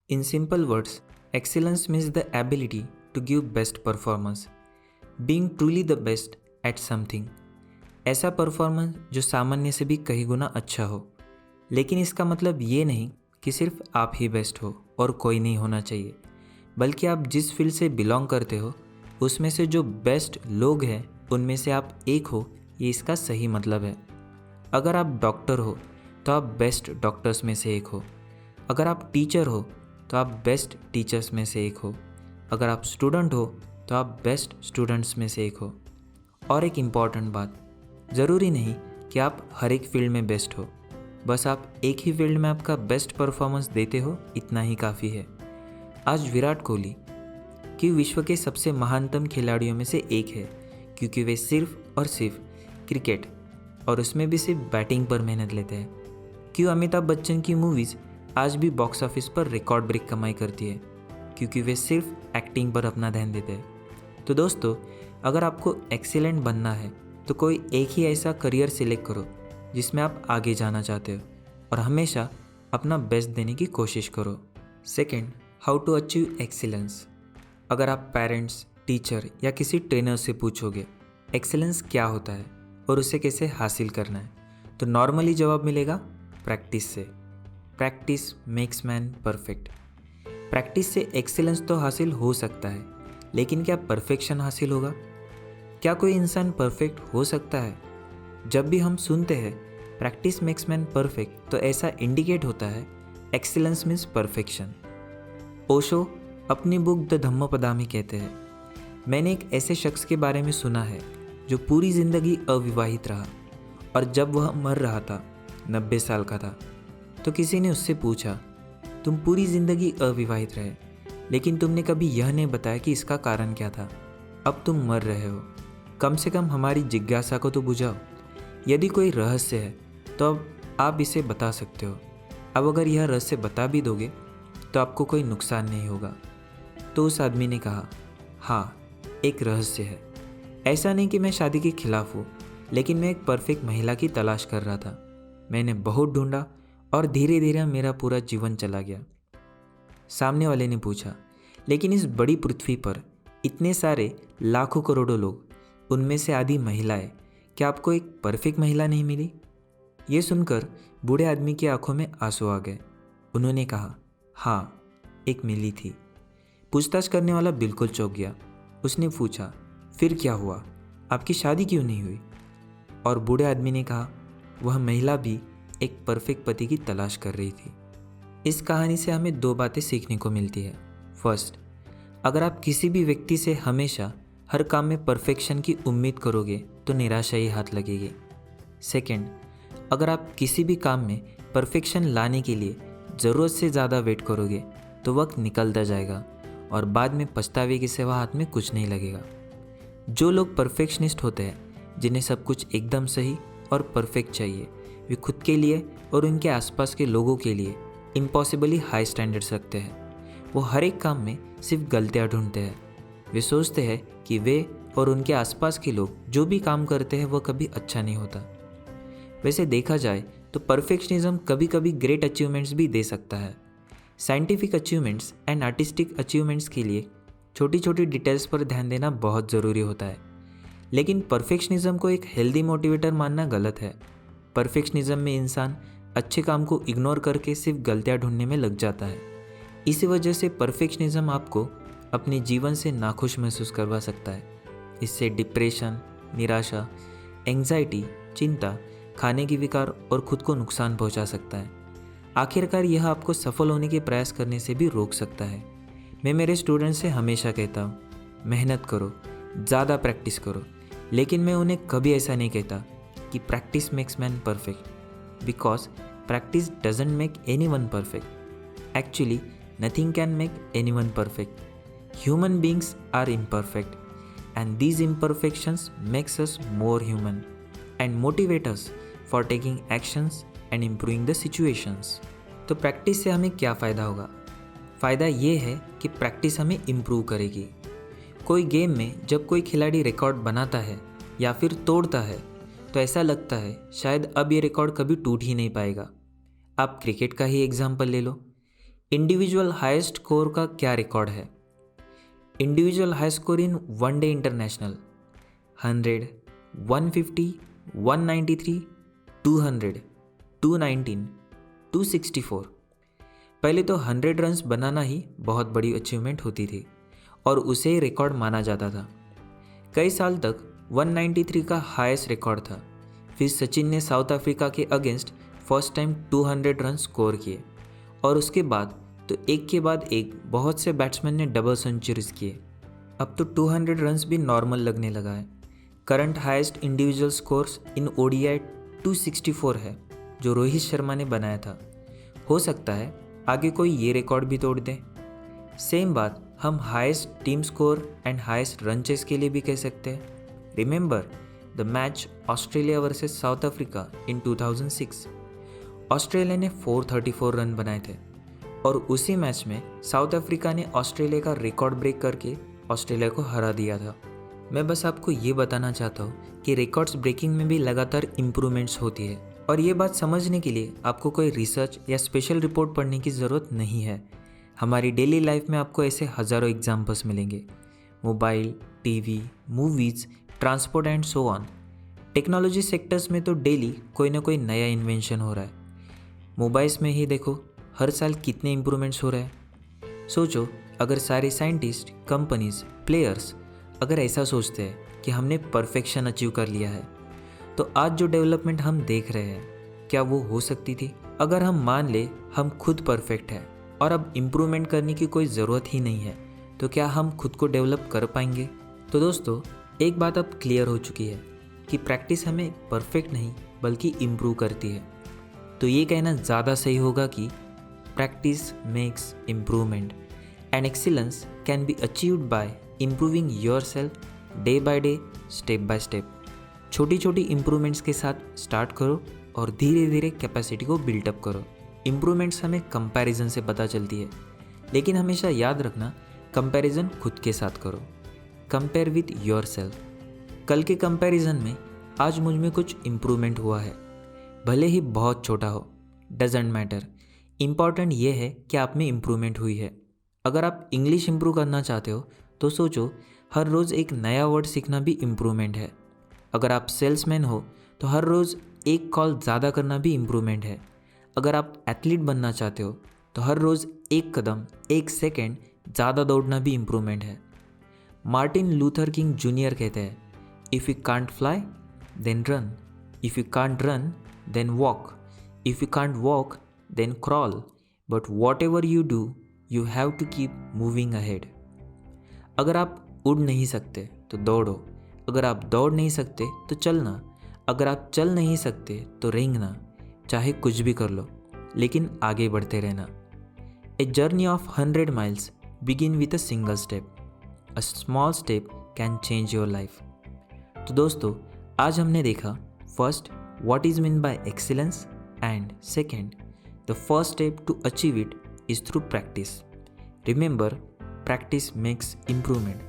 In simple words, excellence means the ability to give best performance, being truly the best at something. ऐसा performance जो सामान्य से भी कई गुना अच्छा हो। लेकिन इसका मतलब ये नहीं कि सिर्फ आप ही बेस्ट हो और कोई नहीं होना चाहिए, बल्कि आप जिस फील्ड से बिलोंग करते हो उसमें से जो बेस्ट लोग हैं उनमें से आप एक हो, ये इसका सही मतलब है। अगर आप डॉक्टर हो तो आप बेस्ट डॉक्टर्स में से एक हो। अगर आप टीचर हो तो आप बेस्ट टीचर्स में से एक हो। अगर आप स्टूडेंट हो तो आप बेस्ट स्टूडेंट्स में से एक हो। और एक इम्पॉर्टेंट बात, ज़रूरी नहीं कि आप हर एक फील्ड में बेस्ट हो, बस आप एक ही फील्ड में आपका बेस्ट परफॉर्मेंस देते हो, इतना ही काफ़ी है। आज विराट कोहली कि विश्व के सबसे महानतम खिलाड़ियों में से एक है, क्योंकि वे सिर्फ और सिर्फ क्रिकेट और उसमें भी सिर्फ बैटिंग पर मेहनत लेते हैं। क्यों अमिताभ बच्चन की मूवीज़ आज भी बॉक्स ऑफिस पर रिकॉर्ड ब्रेक कमाई करती है, क्योंकि वे सिर्फ एक्टिंग पर अपना ध्यान देते हैं। तो दोस्तों, अगर आपको एक्सीलेंट बनना है तो कोई एक ही ऐसा करियर सिलेक्ट करो जिसमें आप आगे जाना चाहते हो और हमेशा अपना बेस्ट देने की कोशिश करो। Second, how to achieve excellence. अगर आप पेरेंट्स, टीचर या किसी ट्रेनर से पूछोगे एक्सीलेंस क्या होता है और उसे कैसे हासिल करना है, तो नॉर्मली जवाब मिलेगा प्रैक्टिस से। Practice makes man perfect. Practice से एक्सीलेंस तो हासिल हो सकता है, लेकिन क्या परफेक्शन हासिल होगा? क्या कोई इंसान परफेक्ट हो सकता है? जब भी हम सुनते हैं प्रैक्टिस मेक्स मैन परफेक्ट, तो ऐसा इंडिकेट होता है एक्सीलेंस मीन्स परफेक्शन। ओशो अपनी बुक द धम्मपदामी कहते हैं, मैंने एक ऐसे शख्स के बारे में सुना है जो पूरी ज़िंदगी अविवाहित रहा और जब वह मर रहा था, 90 साल का था, तो किसी ने उससे पूछा, तुम पूरी ज़िंदगी अविवाहित रहे, लेकिन तुमने कभी यह नहीं बताया कि इसका कारण क्या था। अब तुम मर रहे हो, कम से कम हमारी जिज्ञासा को तो बुझाओ। यदि कोई रहस्य है तो अब आप इसे बता सकते हो। अब अगर यह रहस्य बता भी दोगे तो आपको कोई नुकसान नहीं होगा। तो उस आदमी ने कहा, हाँ, एक रहस्य है। ऐसा नहीं कि मैं शादी के खिलाफ हूँ, लेकिन मैं एक परफेक्ट महिला की तलाश कर रहा था। मैंने बहुत ढूंढा और धीरे धीरे मेरा पूरा जीवन चला गया। सामने वाले ने पूछा, लेकिन इस बड़ी पृथ्वी पर इतने सारे लाखों करोड़ों लोग, उनमें से आधी महिलाएं, क्या आपको एक परफेक्ट महिला नहीं मिली? ये सुनकर बूढ़े आदमी की आंखों में आंसू आ गए। उन्होंने कहा, हाँ, एक मिली थी। पूछताछ करने वाला बिल्कुल चौंक गया। उसने पूछा, फिर क्या हुआ? आपकी शादी क्यों नहीं हुई? और बूढ़े आदमी ने कहा, वह महिला भी एक परफेक्ट पति की तलाश कर रही थी। इस कहानी से हमें दो बातें सीखने को मिलती है। फर्स्ट, अगर आप किसी भी व्यक्ति से हमेशा हर काम में परफेक्शन की उम्मीद करोगे तो निराशा ही हाथ लगेगी। सेकेंड, अगर आप किसी भी काम में परफेक्शन लाने के लिए ज़रूरत से ज़्यादा वेट करोगे तो वक्त निकलता जाएगा और बाद में पछतावे के सिवा हाथ में कुछ नहीं लगेगा। जो लोग परफेक्शनिस्ट होते हैं, जिन्हें सब कुछ एकदम सही और परफेक्ट चाहिए, वे खुद के लिए और उनके आसपास के लोगों के लिए इम्पॉसिबली हाई स्टैंडर्ड्स रखते हैं। वो हर एक काम में सिर्फ गलतियाँ ढूंढते हैं। वे सोचते हैं कि वे और उनके आसपास के लोग जो भी काम करते हैं वह कभी अच्छा नहीं होता। वैसे देखा जाए तो परफेक्शनिज्म कभी कभी ग्रेट अचीवमेंट्स भी दे सकता है। Scientific achievements and artistic achievements के लिए छोटी छोटी डिटेल्स पर ध्यान देना बहुत ज़रूरी होता है, लेकिन परफेक्शनिज्म को एक हेल्दी मोटिवेटर मानना गलत है। परफेक्शनिज्म में इंसान अच्छे काम को इग्नोर करके सिर्फ गलतियाँ ढूंढने में लग जाता है। इसी वजह से परफेक्शनिज्म आपको अपने जीवन से नाखुश महसूस करवा सकता है। इससे डिप्रेशन, निराशा, एंग्जाइटी, चिंता, खाने की विकार और खुद को नुकसान पहुंचा सकता है। आखिरकार यह आपको सफल होने के प्रयास करने से भी रोक सकता है। मैं मेरे स्टूडेंट्स से हमेशा कहता हूँ, मेहनत करो, ज़्यादा प्रैक्टिस करो, लेकिन मैं उन्हें कभी ऐसा नहीं कहता कि practice makes man perfect, because practice doesn't make anyone perfect. Actually nothing can make anyone perfect. Human beings are imperfect, and these imperfections makes us more human and motivate us for taking actions and improving the situations। तो practice से हमें क्या फ़ायदा होगा? फ़ायदा ये है कि प्रैक्टिस हमें इम्प्रूव करेगी। कोई गेम में जब कोई खिलाड़ी रिकॉर्ड बनाता है या फिर तोड़ता है तो ऐसा लगता है शायद अब ये रिकॉर्ड कभी टूट ही नहीं पाएगा। आप क्रिकेट का ही एग्जाम्पल ले लो। इंडिविजुअल हाईएस्ट स्कोर का क्या रिकॉर्ड है? Individual high score in one day international 100, 150, 193, 200, 219, 264। पहले तो 100 रन्स बनाना ही बहुत बड़ी अचीवमेंट होती थी और उसे रिकॉर्ड माना जाता था। कई साल तक 193 का हाईएस्ट रिकॉर्ड था। फिर सचिन ने साउथ अफ्रीका के against first time 200 run score किए और उसके बाद तो एक के बाद एक बहुत से बैट्समैन ने डबल सेंचुरीज किए। अब तो 200 रन्स भी नॉर्मल लगने लगा है। Current highest individual scores in ODI 264 है जो रोहित शर्मा ने बनाया था। हो सकता है आगे कोई ये रिकॉर्ड भी तोड़ दे। सेम बात हम highest team score and highest run chase के लिए भी कह सकते हैं। Remember the match Australia versus south Africa in 2006। Australia ने 434 रन बनाए थे और उसी मैच में साउथ अफ्रीका ने ऑस्ट्रेलिया का रिकॉर्ड ब्रेक करके ऑस्ट्रेलिया को हरा दिया था। मैं बस आपको ये बताना चाहता हूँ कि रिकॉर्ड्स ब्रेकिंग में भी लगातार इम्प्रूवमेंट्स होती है और ये बात समझने के लिए आपको कोई रिसर्च या स्पेशल रिपोर्ट पढ़ने की ज़रूरत नहीं है। हमारी डेली लाइफ में आपको ऐसे हज़ारों एग्जाम्पल्स मिलेंगे। Mobile, TV, movies, transport and so on. Technology sectors में तो डेली कोई ना कोई नया इन्वेंशन हो रहा है। मोबाइल्स में ही देखो हर साल कितने इम्प्रूवमेंट्स हो रहे हैं। सोचो अगर सारे साइंटिस्ट, कंपनीज, प्लेयर्स अगर ऐसा सोचते हैं कि हमने परफेक्शन अचीव कर लिया है तो आज जो डेवलपमेंट हम देख रहे हैं क्या वो हो सकती थी? अगर हम मान ले हम खुद परफेक्ट हैं और अब इम्प्रूवमेंट करने की कोई ज़रूरत ही नहीं है तो क्या हम खुद को डेवलप कर पाएंगे? तो दोस्तों एक बात अब क्लियर हो चुकी है कि प्रैक्टिस हमें परफेक्ट नहीं बल्कि इम्प्रूव करती है। तो ये कहना ज़्यादा सही होगा कि practice makes improvement and excellence can be achieved by improving yourself day by day, step by step. छोटी छोटी इम्प्रूवमेंट्स के साथ स्टार्ट करो और धीरे धीरे कैपेसिटी को बिल्टअप करो। इम्प्रूवमेंट्स हमें कंपैरिजन से पता चलती है, लेकिन हमेशा याद रखना कंपैरिजन खुद के साथ करो। Compare with yourself. कल के कंपैरिजन में आज मुझ में कुछ इम्प्रूवमेंट हुआ है, भले ही बहुत छोटा हो, डजेंट मैटर। इम्पॉर्टेंट ये है कि आप में इम्प्रूवमेंट हुई है। अगर आप इंग्लिश इम्प्रूव करना चाहते हो तो सोचो हर रोज़ एक नया वर्ड सीखना भी इम्प्रूवमेंट है। अगर आप सेल्समैन हो तो हर रोज़ एक कॉल ज़्यादा करना भी इम्प्रूवमेंट है। अगर आप एथलीट बनना चाहते हो तो हर रोज़ एक कदम, एक सेकेंड ज़्यादा दौड़ना भी इम्प्रूवमेंट है। मार्टिन लूथर किंग जूनियर कहते हैं, if you can't fly then run, if you can't run then walk, if you can't walk then crawl, but whatever you do you have to keep moving ahead. अगर आप उड़ नहीं सकते तो दौड़ो, अगर आप दौड़ नहीं सकते तो चलना, अगर आप चल नहीं सकते तो रेंगना। चाहे कुछ भी कर लो लेकिन आगे बढ़ते रहना। A journey of 100 miles begin with a single step. A small step can change your life. तो दोस्तों आज हमने देखा first what is mean by excellence and second the first step to achieve it is through practice. Remember practice makes improvement.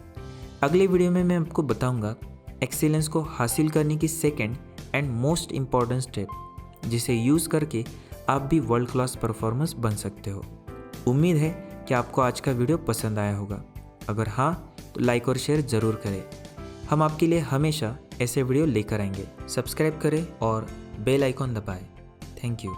अगले video में मैं आपको बताऊंगा एक्सीलेंस को हासिल करने की second and most important step, जिसे यूज़ करके आप भी वर्ल्ड क्लास परफॉर्मेंस बन सकते हो। उम्मीद है कि आपको आज का वीडियो पसंद आया होगा। अगर हाँ तो लाइक और शेयर ज़रूर करें। हम आपके लिए हमेशा ऐसे वीडियो लेकर आएंगे। सब्सक्राइब करें और बेल आइकॉन दबाएं। Thank you.